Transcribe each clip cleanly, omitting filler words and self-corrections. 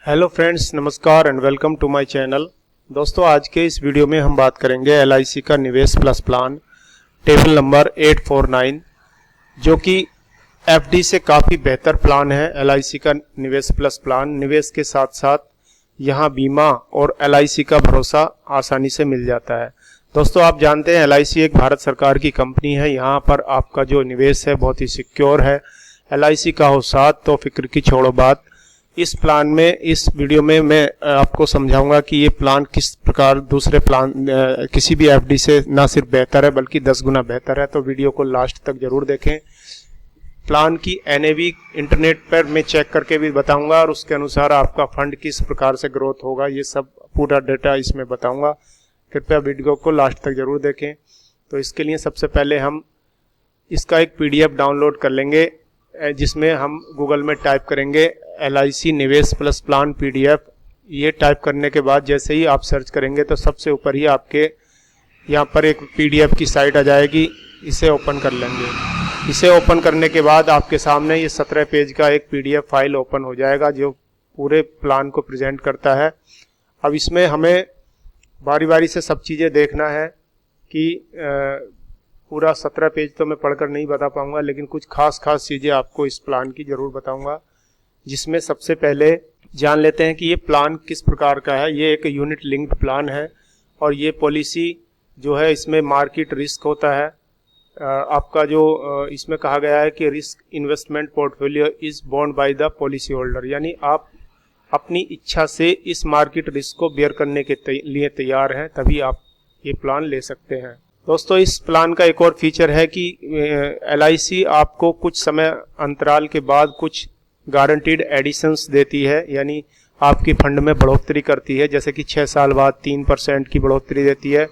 Hello friends, नमस्कार and welcome to my channel. दोस्तों, आज के इस वीडियो में हम बात करेंगे एलआईसी का निवेश प्लस प्लान टेबल नंबर 849, जो कि एफडी से काफ़ी बेहतर प्लान है। एलआईसी का निवेश प्लस प्लान, निवेश के साथ साथ यहाँ बीमा और एलआईसी का भरोसा आसानी से मिल जाता है। दोस्तों, आप जानते हैं एलआईसी एक भारत सरकार की कंपनी है। यहाँ पर आपका जो निवेश है बहुत ही सिक्योर है। एलआईसी का हो साथ तो फिक्र की छोड़ो बात। इस प्लान में, इस वीडियो में मैं आपको समझाऊंगा कि ये प्लान किस प्रकार दूसरे प्लान किसी भी एफडी से ना सिर्फ बेहतर है बल्कि 10 गुना बेहतर है। तो वीडियो को लास्ट तक जरूर देखें। प्लान की एनएवी इंटरनेट पर मैं चेक करके भी बताऊंगा और उसके अनुसार आपका फंड किस प्रकार से ग्रोथ होगा, ये सब पूरा डेटा इसमें बताऊंगा। कृपया वीडियो को लास्ट तक जरूर देखें। तो इसके लिए सबसे पहले हम इसका एक पीडीएफ डाउनलोड कर लेंगे, जिसमें हम गूगल में टाइप करेंगे एलआईसी निवेश प्लस प्लान पीडीएफ। ये टाइप करने के बाद जैसे ही आप सर्च करेंगे तो सबसे ऊपर ही आपके यहाँ पर एक पीडीएफ की साइट आ जाएगी। इसे ओपन कर लेंगे। इसे ओपन करने के बाद आपके सामने ये 17 पेज का एक पीडीएफ फाइल ओपन हो जाएगा, जो पूरे प्लान को प्रेजेंट करता है। अब इसमें हमें बारी बारी से सब चीज़ें देखना है कि पूरा 17 पेज तो मैं पढ़कर नहीं बता पाऊंगा, लेकिन कुछ खास चीज़ें आपको इस प्लान की ज़रूर बताऊंगा। जिसमें सबसे पहले जान लेते हैं कि ये प्लान किस प्रकार का है। ये एक यूनिट लिंक्ड प्लान है और ये पॉलिसी जो है, इसमें मार्केट रिस्क होता है। आपका जो इसमें कहा गया है कि risk investment portfolio is borne by the policy holder, यानी आप अपनी इच्छा से इस मार्केट रिस्क को बेयर करने के लिए तैयार हैं, तभी आप ये प्लान ले सकते हैं। दोस्तों, इस प्लान का एक और फीचर है कि एलआईसी आपको कुछ समय अंतराल के बाद कुछ गारंटीड एडिशंस देती है, यानी आपकी फंड में बढ़ोतरी करती है। जैसे कि 6 साल बाद 3% की बढ़ोतरी देती है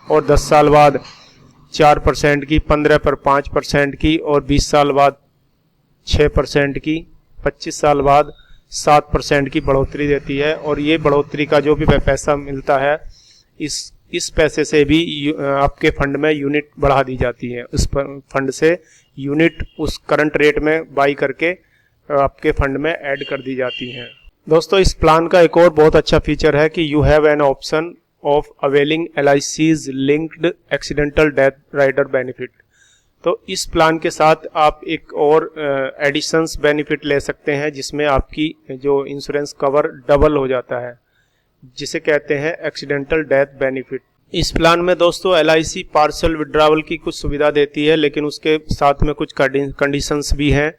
और 10 साल बाद 4% की, 15 पर 5% की और 20 साल बाद 6% की, 25 साल बाद 7% की बढ़ोतरी देती है। और ये बढ़ोतरी का जो भी पैसा मिलता है, इस पैसे से भी आपके फंड में यूनिट बढ़ा दी जाती है। उस फंड से यूनिट उस करंट रेट में बाई करके आपके फंड में ऐड कर दी जाती हैं। दोस्तों, इस प्लान का एक और बहुत अच्छा फीचर है कि you have an option of availing LIC's linked accidental death rider benefit. तो इस प्लान के साथ आप एक और एडिशंस बेनिफिट ले सकते हैं, जिसमें आपकी जो इंश्योरेंस कवर डबल हो जाता है, जिसे कहते हैं एक्सीडेंटल डेथ बेनिफिट। इस प्लान में दोस्तों एलआईसी पार्शियल विड्रॉवल की कुछ सुविधा देती है, लेकिन उसके साथ में कुछ कंडीशंस भी हैं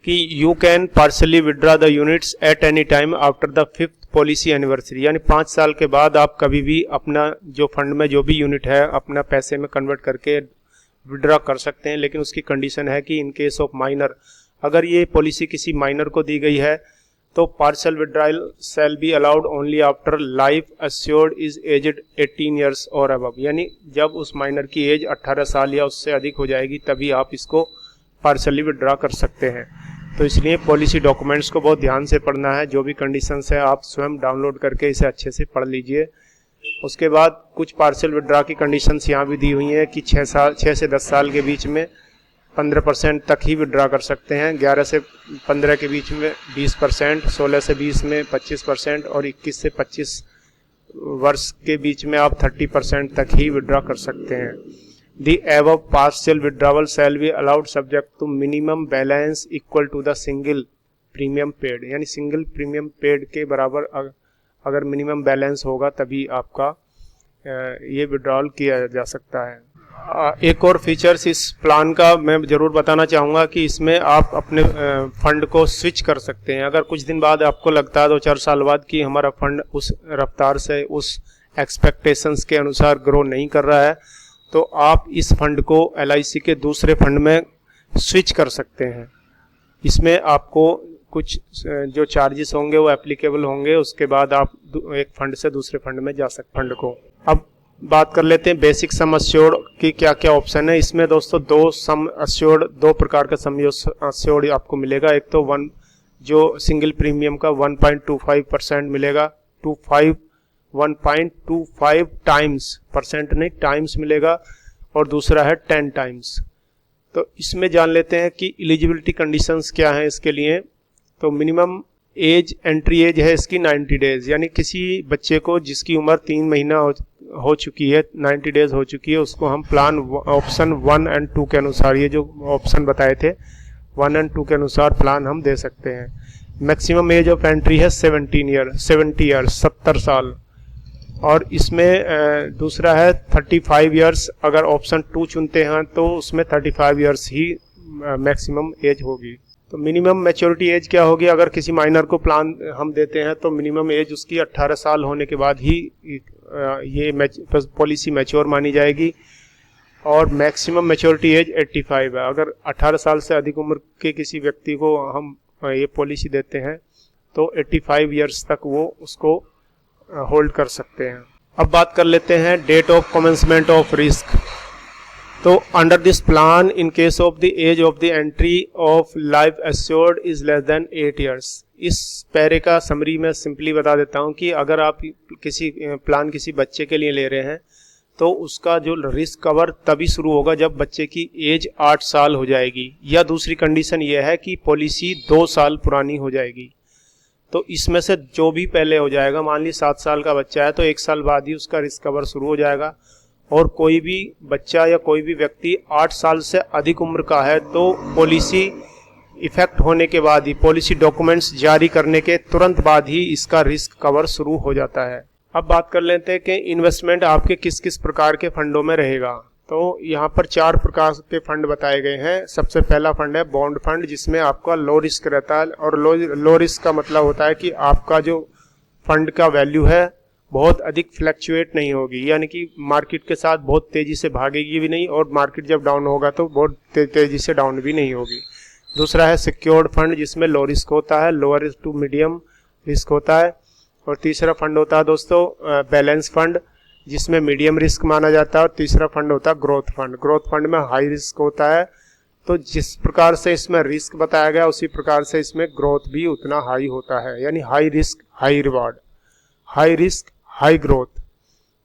कि you can partially withdraw the units at any time after the 5th policy anniversary, यानी 5 साल के बाद आप कभी भी अपना जो फंड में जो भी यूनिट है अपना पैसे में कन्वर्ट करके विड्रॉ कर सकते हैं। लेकिन उसकी कंडीशन है कि इन केस ऑफ माइनर, अगर ये पॉलिसी किसी माइनर को दी गई है तो partial withdrawal shall be allowed only after life assured is aged 18 years और अबव, यानी जब उस माइनर की एज 18 साल या उससे अधिक हो जाएगी तभी आप इसको पार्शली विड्रॉ कर सकते हैं। तो इसलिए पॉलिसी डॉक्यूमेंट्स को बहुत ध्यान से पढ़ना है। जो भी कंडीशंस है आप स्वयं डाउनलोड करके इसे अच्छे से पढ़ लीजिए। उसके बाद कुछ पार्शियल विड्रॉ की कंडीशंस यहाँ भी दी हुई हैं कि 6 से 10 साल के बीच में 15% तक ही विड्रॉ कर सकते हैं, 11 से 15 के बीच में 20%, 16 से 20 में 25% और 21 से 25 वर्ष के बीच में आप 30% तक ही विड्रॉ कर सकते हैं। The above partial withdrawal shall be allowed subject to minimum balance equal to the single premium paid, यानी सिंगल प्रीमियम पेड के बराबर अगर मिनिमम बैलेंस होगा तभी आपका ये विड्रॉल किया जा सकता है। एक और फीचर्स इस प्लान का मैं ज़रूर बताना चाहूँगा कि इसमें आप अपने फंड को स्विच कर सकते हैं। अगर कुछ दिन बाद आपको लगता है 2-4 साल बाद कि हमारा फंड उस रफ्तार से, उस एक्सपेक्टेशंस के अनुसार ग्रो नहीं कर रहा है, तो आप इस फंड को एलआईसी के दूसरे फंड में स्विच कर सकते हैं। इसमें आपको कुछ जो चार्जेस होंगे वो एप्लीकेबल होंगे। उसके बाद आप एक फंड से दूसरे फंड में जा सकते फंड को। अब बात कर लेते हैं बेसिक सम अस्योर्ड की क्या क्या ऑप्शन है। इसमें दोस्तों दो प्रकार का सम अस्योर्ड आपको मिलेगा। एक तो जो सिंगल प्रीमियम का 1.25% मिलेगा, 1.25 टाइम्स, परसेंट नहीं टाइम्स मिलेगा, और दूसरा है 10 टाइम्स। तो इसमें जान लेते हैं कि एलिजिबिलिटी कंडीशंस क्या हैं इसके लिए। तो मिनिमम एज एंट्री एज है इसकी 90 डेज, यानी किसी बच्चे को जिसकी उम्र 3 महीना हो चुकी है, 90 डेज हो चुकी है, उसको हम प्लान ऑप्शन 1 एंड 2 के अनुसार, ये जो ऑप्शन बताए थे 1 एंड 2 के अनुसार प्लान हम दे सकते हैं। मैक्सिमम एज ऑफ एंट्री है 70 ईयर 70 साल। और इसमें दूसरा है 35 ईयर्स, अगर ऑप्शन 2 चुनते हैं तो उसमें 35 ईयर्स ही मैक्सिमम एज होगी। तो मिनिमम मैच्योरिटी एज क्या होगी, अगर किसी माइनर को प्लान हम देते हैं तो मिनिमम एज उसकी 18 साल होने के बाद ही ये पॉलिसी मैच्योर मानी जाएगी। और मैक्सिमम मैच्योरिटी एज 85 है। अगर 18 साल से अधिक उम्र के किसी व्यक्ति को हम ये पॉलिसी देते हैं तो 85 ईयर्स तक वो उसको होल्ड कर सकते हैं। अब बात कर लेते हैं date of commencement of risk. तो under this plan in case of the age of the entry of life assured is less than 8 years. इस पैरे का समरी मैं सिंपली बता देता हूं कि अगर आप किसी प्लान किसी बच्चे के लिए ले रहे हैं तो उसका जो रिस्क कवर तभी शुरू होगा जब बच्चे की एज 8 साल हो जाएगी, या दूसरी कंडीशन यह है कि पॉलिसी 2 साल पुरानी हो जाएगी। तो इसमें से जो भी पहले हो जाएगा, मान ली 7 साल का बच्चा है तो 1 साल बाद ही उसका रिस्क कवर शुरू हो जाएगा। और कोई भी बच्चा या कोई भी व्यक्ति 8 साल से अधिक उम्र का है तो पॉलिसी इफेक्ट होने के बाद ही, पॉलिसी डॉक्यूमेंट्स जारी करने के तुरंत बाद ही इसका रिस्क कवर शुरू हो जाता है। अब बात कर लेते हैं कि इन्वेस्टमेंट आपके किस किस प्रकार के फंडों में रहेगा। तो यहाँ पर 4 प्रकार के फंड बताए गए हैं। सबसे पहला फंड है बॉन्ड फंड, जिसमें आपका लो रिस्क रहता है। और लो रिस्क का मतलब होता है कि आपका जो फंड का वैल्यू है बहुत अधिक फ्लैक्चुएट नहीं होगी, यानी कि मार्केट के साथ बहुत तेजी से भागेगी भी नहीं, और मार्केट जब डाउन होगा तो बहुत तेजी से डाउन भी नहीं होगी। दूसरा है सिक्योर्ड फंड, जिसमें लो रिस्क होता है, लोअर टू मीडियम रिस्क होता है। और तीसरा फंड होता है दोस्तों बैलेंस फंड, जिसमें मीडियम रिस्क माना जाता है। और तीसरा फंड होता है ग्रोथ फंड। ग्रोथ फंड में हाई रिस्क होता है। तो जिस प्रकार से इसमें रिस्क बताया गया उसी प्रकार से इसमें ग्रोथ भी उतना हाई होता है, यानी high risk high reward, high risk high growth.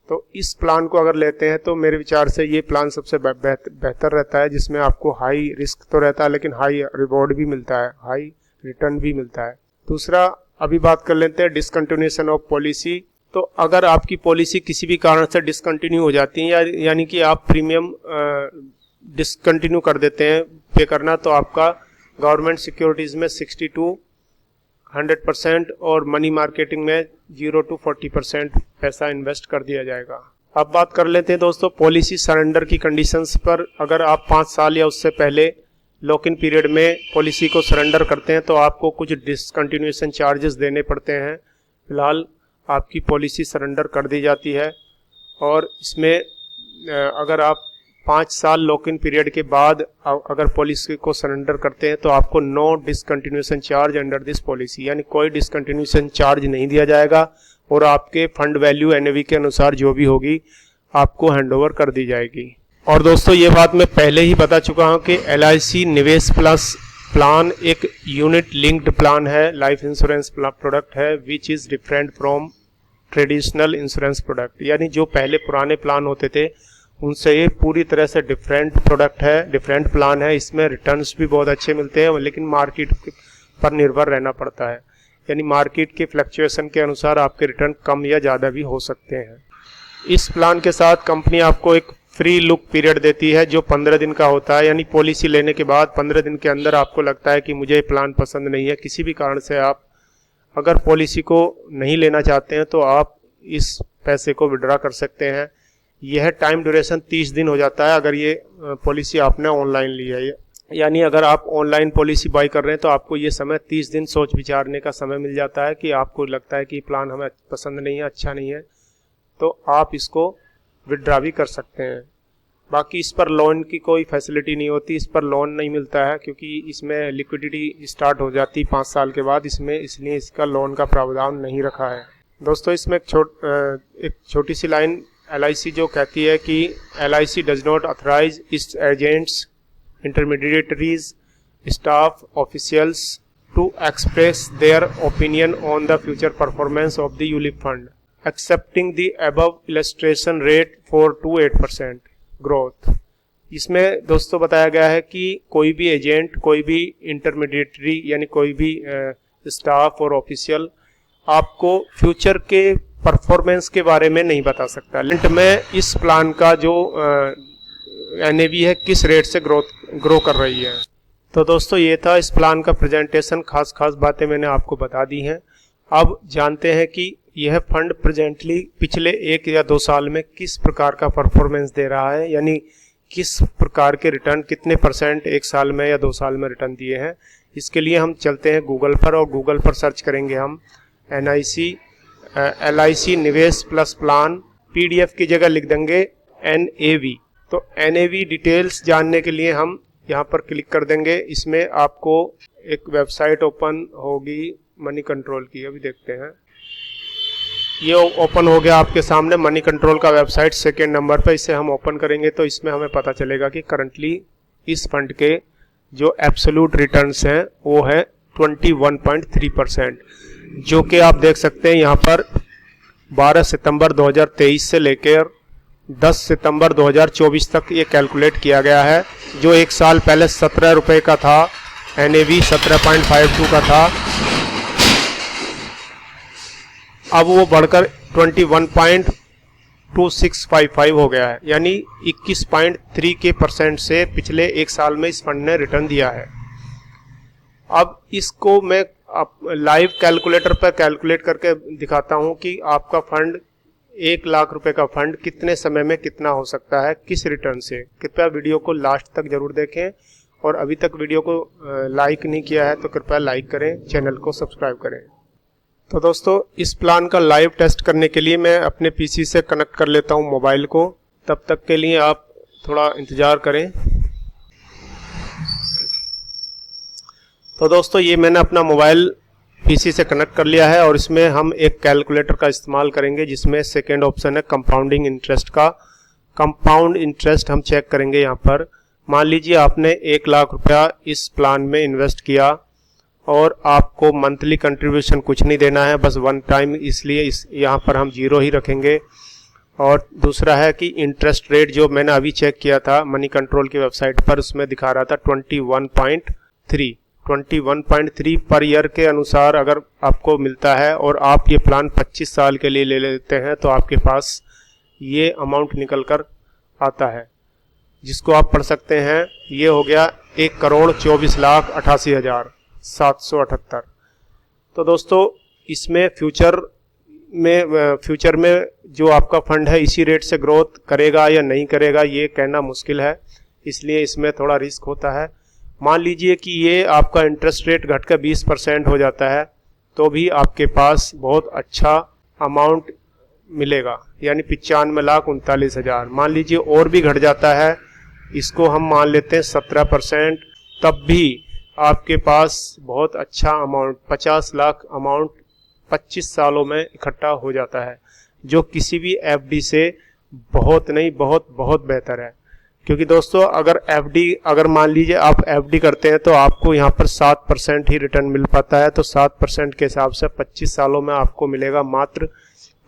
तो इस प्लान को अगर लेते हैं तो मेरे विचार से ये प्लान सबसे बेहतर रहता है, जिसमें आपको हाई रिस्क तो रहता है लेकिन हाई रिवॉर्ड भी मिलता है, हाई रिटर्न भी मिलता है। दूसरा अभी बात कर लेते हैं डिसकंटिन्यूएशन ऑफ पॉलिसी। तो अगर आपकी पॉलिसी किसी भी कारण से डिसकंटिन्यू हो जाती है, यानी कि आप प्रीमियम डिसकंटिन्यू कर देते हैं पे करना, तो आपका गवर्नमेंट सिक्योरिटीज में 62 100% और मनी मार्केटिंग में 0 to 40% पैसा इन्वेस्ट कर दिया जाएगा। अब बात कर लेते हैं दोस्तों पॉलिसी सरेंडर की कंडीशंस पर। अगर आप 5 साल या उससे पहले लॉक इन पीरियड में पॉलिसी को सरेंडर करते हैं तो आपको कुछ डिसकंटिन्यूएशन चार्जेस देने पड़ते हैं। फिलहाल आपकी पॉलिसी सरेंडर कर दी जाती है, और इसमें अगर आप 5 साल लॉक इन पीरियड के बाद अगर पॉलिसी को सरेंडर करते हैं तो आपको no discontinuation charge under this policy, यानी कोई डिसकंटिन्यूएशन चार्ज नहीं दिया जाएगा, और आपके फंड वैल्यू एनएवी के अनुसार जो भी होगी आपको हैंडओवर कर दी जाएगी। और दोस्तों ये बात मैं पहले ही बता चुका हूं कि LIC निवेश प्लस प्लान एक यूनिट लिंक्ड प्लान है, लाइफ इंश्योरेंस प्रोडक्ट है, which is different from traditional insurance product. यानी जो पहले पुराने प्लान होते थे उनसे ये पूरी तरह से डिफरेंट प्रोडक्ट है, डिफरेंट प्लान है। इसमें रिटर्न्स भी बहुत अच्छे मिलते हैं, लेकिन मार्केट पर निर्भर रहना पड़ता है, यानी मार्केट के फ्लक्चुएशन के अनुसार आपके रिटर्न कम या ज़्यादा भी हो सकते हैं। इस प्लान के साथ कंपनी आपको एक फ्री लुक पीरियड देती है जो 15 दिन का होता है, यानी पॉलिसी लेने के बाद 15 दिन के अंदर आपको लगता है कि मुझे ये प्लान पसंद नहीं है, किसी भी कारण से आप अगर पॉलिसी को नहीं लेना चाहते हैं तो आप इस पैसे को विड्रॉ कर सकते हैं। यह टाइम ड्यूरेशन 30 दिन हो जाता है अगर ये पॉलिसी आपने ऑनलाइन ली है, यानी अगर आप ऑनलाइन पॉलिसी बाई कर रहे हैं तो आपको ये समय 30 दिन सोच विचारने का समय मिल जाता है कि आपको लगता है कि प्लान हमें पसंद नहीं है, अच्छा नहीं है, तो आप इसको विड्रॉ भी कर सकते हैं। बाकी इस पर लोन की कोई फैसिलिटी नहीं होती, इस पर लोन नहीं मिलता है क्योंकि इसमें लिक्विडिटी स्टार्ट हो जाती 5 साल के बाद इसमें, इसलिए इसका लोन का प्रावधान नहीं रखा है। दोस्तों इसमें एक छोटी सी लाइन LIC जो कहती है कि LIC does not authorise its agents, intermediaries, staff, officials to express their opinion on the future performance of the ULIP fund excepting the above illustration rate for 2-8% growth. इसमें दोस्तों बताया गया है कि कोई भी एजेंट, कोई भी इंटरमीडिएटरी यानी कोई भी स्टाफ और ऑफिशियल आपको फ्यूचर के परफॉर्मेंस के बारे में नहीं बता सकता। लेकिन में इस प्लान का जो एनएवी है किस रेट से ग्रो कर रही है। तो दोस्तों ये था इस प्लान का प्रेजेंटेशन, खास बातें मैंने आपको बता दी हैं। अब जानते हैं कि यह फंड प्रेजेंटली पिछले 1 या 2 साल में किस प्रकार का परफॉर्मेंस दे रहा है, यानी किस प्रकार के रिटर्न, कितने % 1 साल में या 2 साल में रिटर्न दिए हैं। इसके लिए हम चलते हैं गूगल पर और गूगल पर सर्च करेंगे हम LIC निवेश प्लस प्लान, PDF की जगह लिख देंगे NAV। तो NAV डिटेल्स जानने के लिए हम यहाँ पर क्लिक कर देंगे। इसमें आपको एक वेबसाइट ओपन होगी मनी कंट्रोल की, अभी देखते हैं। ये ओपन हो गया आपके सामने मनी कंट्रोल का वेबसाइट 2nd नंबर पे। इसे हम ओपन करेंगे तो इसमें हमें पता चलेगा कि करंटली इस फंड के जो एब्सोल्यूट रिटर्न्स हैं वो है 21.3%, जो कि आप देख सकते हैं यहाँ पर 12 सितंबर 2023 से लेकर 10 सितंबर 2024 तक ये कैलकुलेट किया गया है। जो 1 साल पहले 17 रुपये का था, NAV 17.52 का था, अब वो बढ़कर 21.2655 हो गया है, यानी 21.3% से पिछले 1 साल में इस फंड ने रिटर्न दिया है। अब इसको मैं लाइव कैलकुलेटर पर कैलकुलेट करके दिखाता हूं कि आपका फंड 1 लाख रुपए का फंड कितने समय में कितना हो सकता है, किस रिटर्न से। कृपया वीडियो को लास्ट तक जरूर देखें और अभी तक वीडियो को लाइक नहीं किया है तो कृपया लाइक करें, चैनल को सब्सक्राइब करें। तो दोस्तों इस प्लान का लाइव टेस्ट करने के लिए मैं अपने PC से कनेक्ट कर लेता हूं मोबाइल को। तब तक के लिए आप थोड़ा इंतज़ार करें। तो दोस्तों ये मैंने अपना मोबाइल PC से कनेक्ट कर लिया है और इसमें हम एक कैलकुलेटर का इस्तेमाल करेंगे जिसमें 2nd ऑप्शन है कंपाउंडिंग इंटरेस्ट का। कंपाउंड इंटरेस्ट हम चेक करेंगे यहाँ पर। मान लीजिए आपने 1 लाख रुपया इस प्लान में इन्वेस्ट किया और आपको मंथली कंट्रीब्यूशन कुछ नहीं देना है, बस 1 टाइम, इसलिए यहाँ पर हम 0 ही रखेंगे। और दूसरा है कि इंटरेस्ट रेट जो मैंने अभी चेक किया था मनी कंट्रोल की वेबसाइट पर, उसमें दिखा रहा था 21.3 पर ईयर के अनुसार अगर आपको मिलता है और आप ये प्लान 25 साल के लिए ले लेते हैं तो आपके पास ये अमाउंट निकल कर आता है, जिसको आप पढ़ सकते हैं। ये हो गया 1,24,88,778। तो दोस्तों इसमें फ्यूचर में जो आपका फंड है इसी रेट से ग्रोथ करेगा या नहीं करेगा ये कहना मुश्किल है, इसलिए इसमें थोड़ा रिस्क होता है। मान लीजिए कि ये आपका इंटरेस्ट रेट घटकर 20% हो जाता है तो भी आपके पास बहुत अच्छा अमाउंट मिलेगा, यानी 95,39,000। मान लीजिए और भी घट जाता है, इसको हम मान लेते हैं 17%, तब भी आपके पास बहुत अच्छा अमाउंट 50 लाख अमाउंट 25 सालों में इकट्ठा हो जाता है, जो किसी भी FD से बहुत नहीं बहुत बेहतर है। क्योंकि दोस्तों अगर मान लीजिए आप FD करते हैं तो आपको यहाँ पर 7% ही रिटर्न मिल पाता है, तो 7% के हिसाब से 25 सालों में आपको मिलेगा मात्र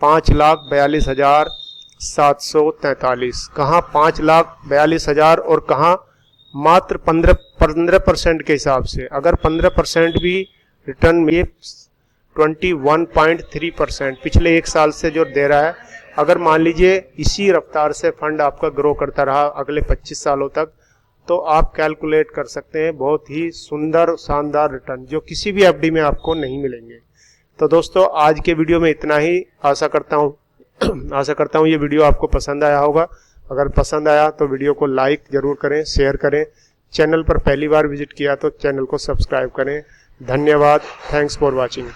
5,42,743। कहाँ 5,42,000 और कहाँ मात्र 15% के हिसाब से। अगर 15% भी रिटर्न में 21.3% पिछले 1 साल से जो दे रहा है, अगर मान लीजिए इसी रफ्तार से फंड आपका ग्रो करता रहा अगले 25 सालों तक, तो आप कैलकुलेट कर सकते हैं बहुत ही सुंदर शानदार रिटर्न जो किसी भी FD में आपको नहीं मिलेंगे। तो दोस्तों आज के वीडियो में इतना ही। आशा करता हूँ ये वीडियो आपको पसंद आया होगा। अगर पसंद आया तो वीडियो को लाइक जरूर करें, शेयर करें। चैनल पर पहली बार विजिट किया तो चैनल को सब्सक्राइब करें। धन्यवाद। Thanks for watching.